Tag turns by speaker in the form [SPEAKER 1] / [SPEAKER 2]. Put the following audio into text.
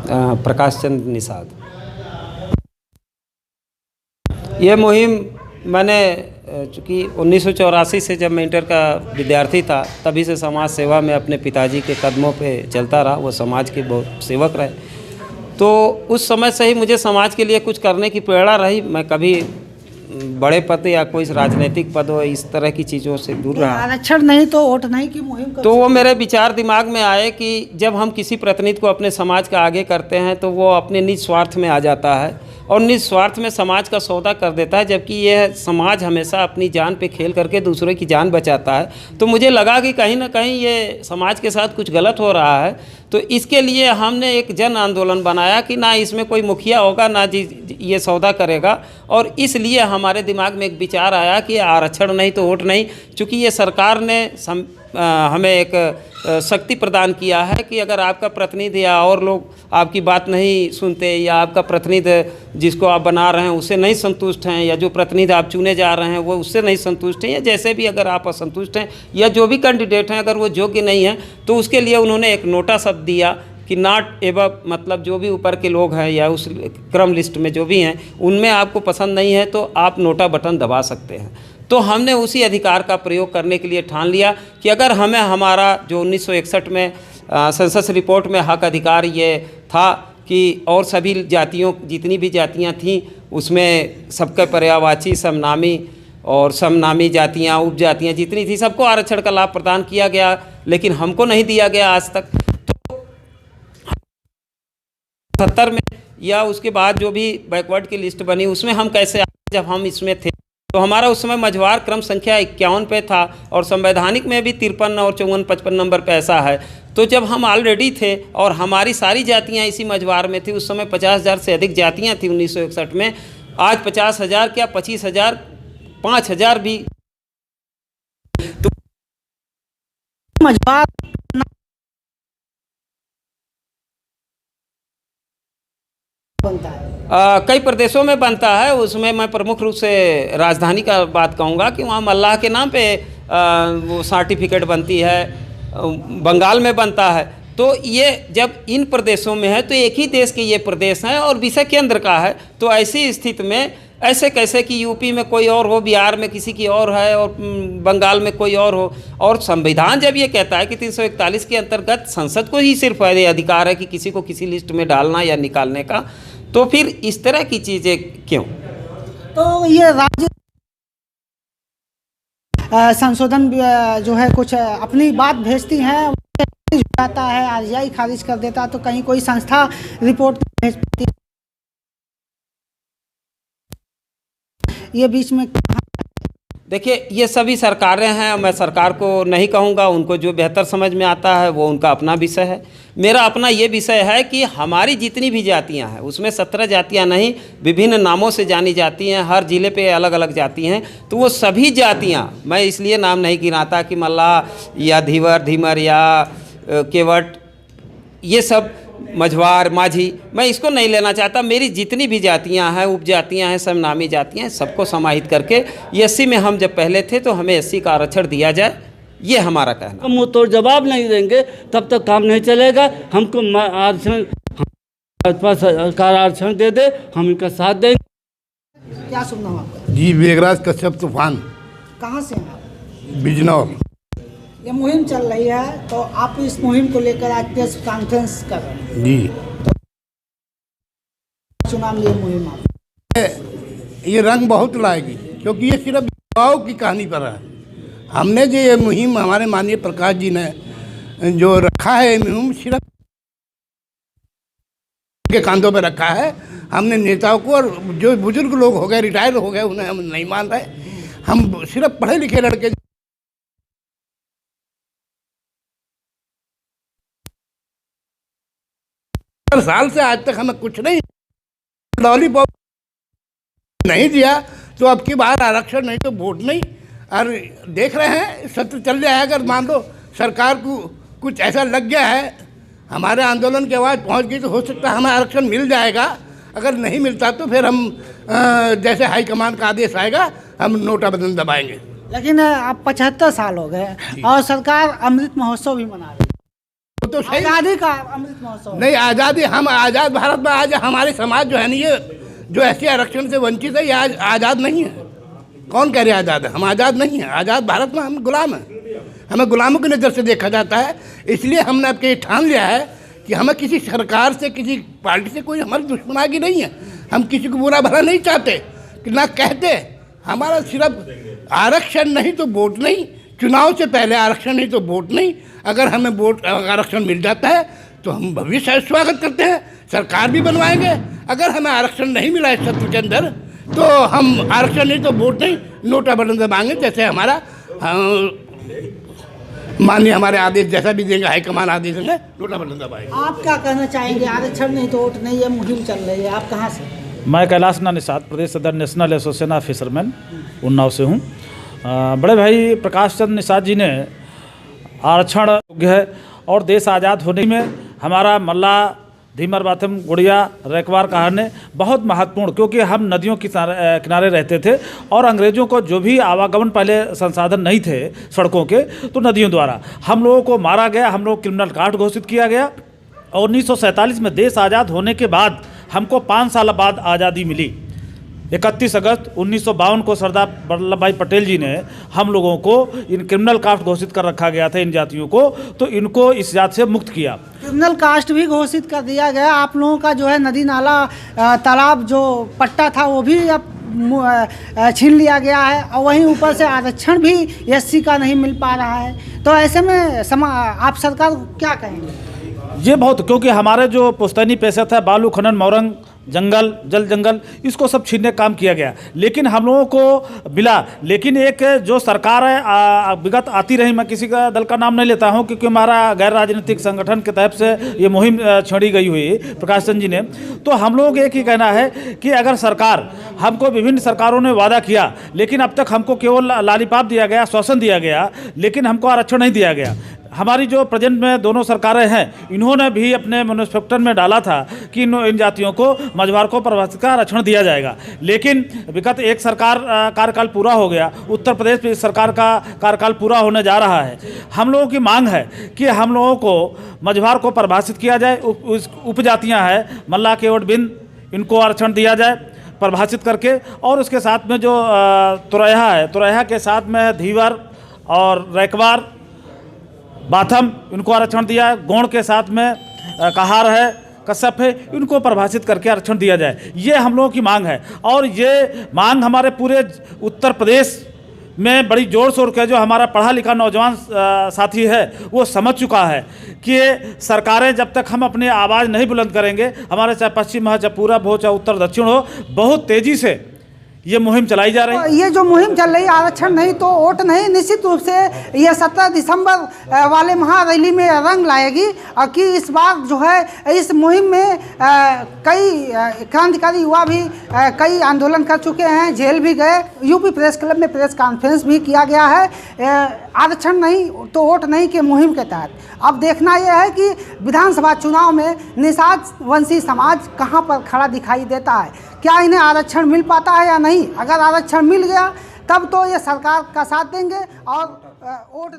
[SPEAKER 1] प्रकाश चंद्र निषाद। ये मुहिम मैंने चूँकि 1984 से जब मैं इंटर का विद्यार्थी था तभी से समाज सेवा में अपने पिताजी के कदमों पे चलता रहा। वो समाज के बहुत सेवक रहे, तो उस समय से ही मुझे समाज के लिए कुछ करने की प्रेरणा रही। मैं कभी बड़े पद या कोई राजनीतिक पद हो इस तरह की चीज़ों से दूर रहा।
[SPEAKER 2] आरक्षण नहीं तो वोट नहीं की मुहिम
[SPEAKER 1] तो वो मेरे विचार दिमाग में आए कि जब हम किसी प्रतिनिधि को अपने समाज का आगे करते हैं तो वो अपने निज स्वार्थ में आ जाता है और निज स्वार्थ में समाज का सौदा कर देता है, जबकि यह समाज हमेशा अपनी जान पे खेल करके दूसरे की जान बचाता है। तो मुझे लगा कि कहीं ना कहीं ये समाज के साथ कुछ गलत हो रहा है, तो इसके लिए हमने एक जन आंदोलन बनाया कि ना इसमें कोई मुखिया होगा ना ये सौदा करेगा। और इसलिए हमारे दिमाग में एक विचार आया कि आरक्षण नहीं तो वोट नहीं। चूँकि ये सरकार ने हमें एक शक्ति प्रदान किया है कि अगर आपका प्रतिनिधि या और लोग आपकी बात नहीं सुनते या आपका प्रतिनिधि जिसको आप बना रहे हैं उससे नहीं संतुष्ट हैं या जो प्रतिनिधि आप चुने जा रहे हैं वो उससे नहीं संतुष्ट हैं या जैसे भी अगर आप असंतुष्ट हैं या जो भी कैंडिडेट हैं अगर वो योग्य नहीं है तो उसके लिए उन्होंने एक नोटा शब्द दिया कि नॉट एबव, मतलब जो भी ऊपर के लोग हैं या उस क्रम लिस्ट में जो भी हैं उनमें आपको पसंद नहीं है तो आप नोटा बटन दबा सकते हैं। तो हमने उसी अधिकार का प्रयोग करने के लिए ठान लिया कि अगर हमें हमारा जो 1961 में सेंसस रिपोर्ट में हक अधिकार ये था कि और सभी जातियों जितनी भी जातियां थीं उसमें सबके पर्यायवाची समनामी और समनामी जातियां उपजातियां जितनी थी सबको आरक्षण का लाभ प्रदान किया गया, लेकिन हमको नहीं दिया गया आज तक। तो 70 में या उसके बाद जो भी बैकवर्ड की लिस्ट बनी उसमें हम कैसे आए, जब हम इसमें थे तो हमारा उस समय मझवार क्रम संख्या 51 पे था और संवैधानिक में भी 53 और 54, 55 नंबर पे ऐसा है। तो जब हम ऑलरेडी थे और हमारी सारी जातियां इसी मझवार में थी, उस समय 50,000 से अधिक जातियां थी 1961 में, आज 50,000 क्या 25,000 5,000 भी। तो
[SPEAKER 2] मझवार बनता है
[SPEAKER 1] कई प्रदेशों में बनता है। उसमें मैं प्रमुख रूप से राजधानी का बात कहूँगा कि वहाँ मल्लाह के नाम पे वो सर्टिफिकेट बनती है, बंगाल में बनता है। तो ये जब इन प्रदेशों में है तो एक ही देश के ये प्रदेश हैं और विषय केंद्र का है, तो ऐसी स्थिति में ऐसे कैसे कि यूपी में कोई और हो, बिहार में किसी की और है और बंगाल में कोई और हो। और संविधान जब ये कहता है कि 341 के अंतर्गत संसद को ही सिर्फ अधिकार है कि किसी को किसी लिस्ट में डालना या निकालने का, तो फिर इस तरह की चीज़ें क्यों?
[SPEAKER 2] तो ये राज्य संशोधन जो है कुछ अपनी बात भेजती हैं, जाता है आरजीआई खारिज कर देता, तो कहीं कोई संस्था रिपोर्ट भेजती, ये बीच में
[SPEAKER 1] देखिए ये सभी सरकारें हैं, मैं सरकार को नहीं कहूँगा, उनको जो बेहतर समझ में आता है वो उनका अपना विषय है। मेरा अपना ये विषय है कि हमारी जितनी भी जातियां हैं उसमें 17 जातियां नहीं विभिन्न नामों से जानी जाती हैं, हर ज़िले पे अलग अलग जाति हैं। तो वो सभी जातियां, मैं इसलिए नाम नहीं गिनाता कि मल्लाह या धीवर धीमर या केवट, ये सब मझवार माझी, मैं इसको नहीं लेना चाहता। मेरी जितनी भी जातियां हैं, उपजातियां हैं, सब नामी जातियां हैं, सबको समाहित करके 80 में हम जब पहले थे तो हमें 80 का आरक्षण दिया जाए, ये हमारा कहना।
[SPEAKER 3] हम मुँह तोड़ जवाब नहीं देंगे तब तक काम नहीं चलेगा। हमको आरक्षण, भाजपा सरकार आरक्षण दे दे, हम इनका साथ देंगे।
[SPEAKER 2] क्या सुनना हो आपका?
[SPEAKER 4] जी मेघराज कश्यप तूफान,
[SPEAKER 2] कहाँ से हैं आप?
[SPEAKER 4] बिजनौर।
[SPEAKER 2] ये मुहिम चल रही है तो आप इस मुहिम को लेकर आज प्रेस कॉन्फ्रेंस कर रहे हैं
[SPEAKER 4] जी,
[SPEAKER 2] चुनाव लिए मुहिम आप
[SPEAKER 4] ये रंग बहुत लाएगी क्योंकि ये सिर्फ युवाओं की कहानी पर है। हमने जो ये मुहिम हमारे माननीय प्रकाश जी ने जो रखा है, ये मुहिम सिर्फ के कांधों पे रखा है। हमने नेताओं को और जो बुजुर्ग लोग हो गए, रिटायर हो गए, उन्हें हम नहीं मान रहे। हम सिर्फ पढ़े लिखे लड़के साल से आज तक हमें कुछ नहीं, लॉलीपॉप नहीं दिया, तो अब की बार आरक्षण नहीं तो वोट नहीं। और देख रहे हैं सत्र चल रहा है, अगर मान लो सरकार को कुछ ऐसा लग गया है, हमारे आंदोलन की आवाज़ पहुंच गई, तो हो सकता है हमें आरक्षण मिल जाएगा। अगर नहीं मिलता तो फिर हम जैसे हाईकमान का आदेश आएगा हम नोटा बटन दबाएंगे।
[SPEAKER 2] लेकिन आप 75 साल हो गए और सरकार अमृत महोत्सव भी मना रही है।
[SPEAKER 4] वो तो सही
[SPEAKER 2] आज़ादी का अमृत महोत्सव
[SPEAKER 4] नहीं, आज़ादी, हम आज़ाद भारत में आज हमारे समाज जो है नहीं, ये जो ऐसे आरक्षण से वंचित है, ये आज आज़ाद नहीं है। कौन कह रहे हैं आज़ाद है? हम आज़ाद नहीं हैं। आज़ाद भारत में हम गुलाम हैं, हमें गुलामों की नज़र से देखा जाता है। इसलिए हमने अब ये ठान लिया है कि हमें किसी सरकार से, किसी पार्टी से कोई हमारी दुश्मनागी नहीं है। हम किसी को बुरा भला नहीं चाहते कि ना कहते। हमारा सिर्फ आरक्षण नहीं तो वोट नहीं, चुनाव से पहले आरक्षण नहीं तो वोट नहीं। अगर हमें वोट आरक्षण मिल जाता है तो हम भविष्य में स्वागत करते हैं, सरकार भी बनवाएंगे। अगर हमें आरक्षण नहीं मिला इस सत्र के अंदर तो हम आरक्षण नहीं तो वोट नहीं, नोटा बटन दबाएंगे। जैसे हमारा माननीय हमारे आदेश जैसा भी देंगे, हाईकमान आदेश देंगे, नोटा बटन दबाएंगे।
[SPEAKER 2] आप क्या कहना चाहेंगे? आरक्षण नहीं तो वोट नहीं, ये मुहिम चल रही है, आप कहाँ से?
[SPEAKER 5] मैं कैलाश निषाद, प्रदेश सदर national association of fisherman Unnao से हूँ। बड़े भाई प्रकाश चंद्र निषाद जी ने आरक्षण योग्य है और देश आज़ाद होने में हमारा मल्ला, धीमर बाथम, गुड़िया, रैकवार कहानी बहुत महत्वपूर्ण, क्योंकि हम नदियों के किनारे रहते थे और अंग्रेज़ों को जो भी आवागमन, पहले संसाधन नहीं थे सड़कों के, तो नदियों द्वारा हम लोगों को मारा गया, हम लोग क्रिमिनल कार्ड घोषित किया गया। और 1947 में देश आज़ाद होने के बाद हमको 5 साल बाद आज़ादी मिली। 31 अगस्त 1952 को सरदार वल्लभ भाई पटेल जी ने हम लोगों को इन क्रिमिनल कास्ट घोषित कर रखा गया था, इन जातियों को, तो इनको इस जात से मुक्त किया।
[SPEAKER 2] क्रिमिनल कास्ट भी घोषित कर दिया गया। आप लोगों का जो है नदी नाला तालाब जो पट्टा था वो भी अब छीन लिया गया है और वहीं ऊपर से आरक्षण भी एससी का नहीं मिल पा रहा है। तो ऐसे में आप सरकार को क्या कहेंगे?
[SPEAKER 5] ये बहुत, क्योंकि हमारे जो पुश्तैनी पेशा था, बालू खनन, मौरंग, जंगल, जल जंगल, इसको सब छीनने का काम किया गया, लेकिन हम लोगों को मिला। लेकिन एक जो सरकार है विगत आती रही, मैं किसी का दल का नाम नहीं लेता हूं क्योंकि हमारा गैर राजनीतिक संगठन के तहत से ये मुहिम छेड़ी गई हुई प्रकाश चंद्र जी ने। तो हम लोग एक ही कहना है कि अगर सरकार, हमको विभिन्न सरकारों ने वादा किया, लेकिन अब तक हमको केवल लालीपाप दिया गया, आश्वासन दिया गया, लेकिन हमको आरक्षण नहीं दिया गया। हमारी जो प्रेजेंट में दोनों सरकारें हैं, इन्होंने भी अपने मैनिफेस्टो में डाला था कि इन जातियों को, मझवार को प्रवासी का आरक्षण दिया जाएगा, लेकिन विगत एक सरकार कार्यकाल पूरा हो गया, उत्तर प्रदेश में इस सरकार का कार्यकाल पूरा होने जा रहा है। हम लोगों की मांग है कि हम लोगों को मझवार को परिभाषित किया जाए, उपजातियाँ हैं मल्ला, केवट, बिंद, इनको आरक्षण दिया जाए परिभाषित करके, और उसके साथ में जो तुरैया है, तुरैया के साथ में धीवर और रैकवार, बाथम, इनको आरक्षण दिया है। गोंड के साथ में कहार है, कश्यप है, इनको परिभाषित करके आरक्षण दिया जाए, ये हम लोगों की मांग है। और ये मांग हमारे पूरे उत्तर प्रदेश में बड़ी जोर शोर के, जो हमारा पढ़ा लिखा नौजवान साथी है वो समझ चुका है कि सरकारें जब तक हम अपनी आवाज़ नहीं बुलंद करेंगे, हमारे चाहे पश्चिम हो, चाहे पूरब हो, चाहे उत्तर दक्षिण हो, बहुत तेज़ी से ये मुहिम चलाई जा रही है।
[SPEAKER 2] ये जो मुहिम चल रही है, आरक्षण नहीं तो वोट नहीं, निश्चित रूप से ये 17 दिसंबर वाले महारैली में रंग लाएगी। और कि इस बार जो है इस मुहिम में कई क्रांतिकारी युवा भी कई आंदोलन कर चुके हैं, जेल भी गए। यूपी प्रेस क्लब में प्रेस कॉन्फ्रेंस भी किया गया है आरक्षण नहीं तो वोट नहीं के मुहिम के तहत। अब देखना यह है कि विधानसभा चुनाव में निषाद वंशी समाज कहाँ पर खड़ा दिखाई देता है, क्या इन्हें आरक्षण मिल पाता है या नहीं। अगर आरक्षण मिल गया तब तो ये सरकार का साथ देंगे और वोट